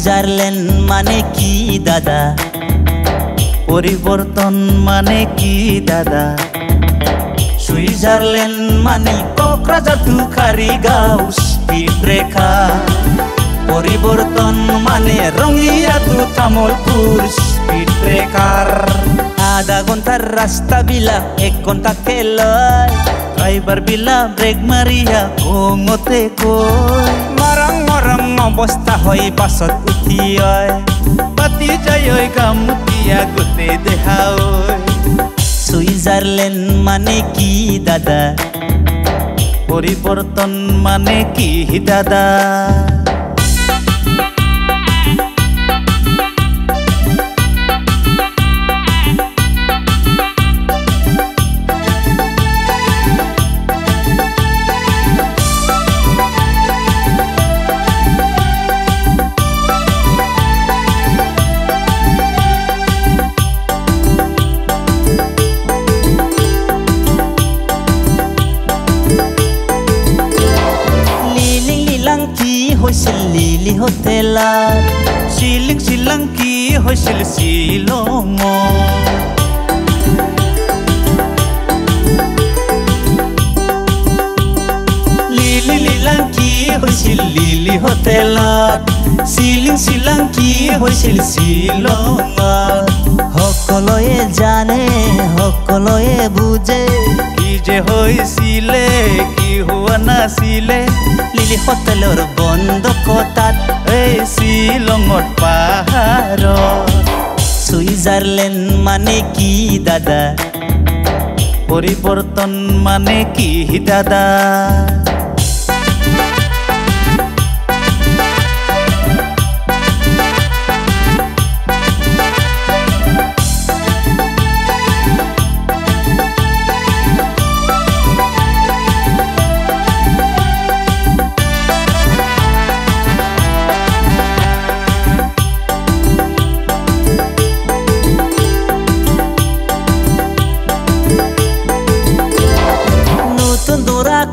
Switzerland মানে কি দাদা, পরিবর্তন মানে কি দাদা? সুইজারল্যান্ড মানে কোকরাঝার তুখারিগাঁও স্পিড ব্রেকার, পরিবর্তন মানে Rangia to Tamulpur speed breaker. আধা ঘন্টার রাস্তা বিলা 1 ঘন্টা লয়, ড্রাইভার বিলা ব্রেক মারিয়া কোঙতে কই মরং মরং অবস্থা হয় বাসত উঠিয় পাতি যায় গামুতিয়া গোটে দেহা। সুইজারল্যান্ড মানে কি দাদা, পরিবর্তন মানে কি দাদা? হৈছিল লিলি হোটেলত, শিলং কি হৈছিল শ্বিলঙত। লিলাং কি হৈছিল লিলি হোটেলত, শিলং কি হৈছিল শ্বিলঙত। সকলোৱে জানে সকলোৱে বুজে কি যে হৈছিলে কি হোৱা নাছিলে। লিলি হোটেলৰ বন্ধ কটাত এই শ্বিলঙত পাহাৰত। সুইজারল্যান্ড মানে কি দাদা, পরিবর্তন মানে কি দাদা?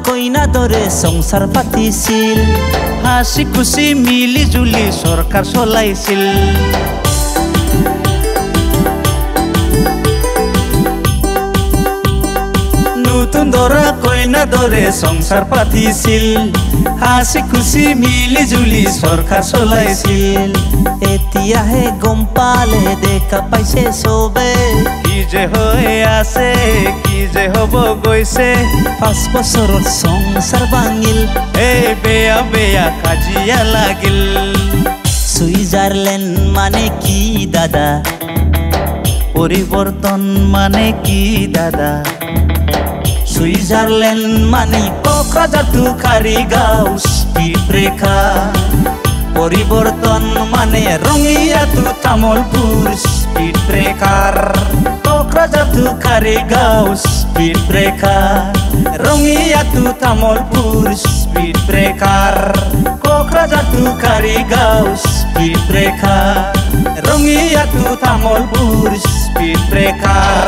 কইনা দরে সংসার পাতিছিল, হাসি খুশি মিলি জুলি সরকার চলাইছিল। নতুন দরা কইনা দরে সংসার পাতিছিল, হাসি খুশি মিলি জুলি সরকার চলাইছিল। এতিয়াহে গম পালে দেখা পাইছে চবে কি যে হৈ আছে কি যে হব গৈছে। 5 বছৰত সংসাৰ ভাঙিল, এই বেয়া বেয়া কাজিয়া লাগিল। সুইজারল্যান্ড মানে কি দাদা, পরিবর্তন মানে কি দাদা? সুইজারল্যান্ড মানে কোকরাঝার তুখারিগাঁও স্পিড ব্রেকার, পরিবর্তন মানে Rangia to Tamulpur speed breaker. Kokrajhar তুখারিগাঁও speed breaker, Rangia to Tamulpur speed breaker. Kokrajhar তুখারিগাঁও speed breaker, Rangia to Tamulpur speed breaker.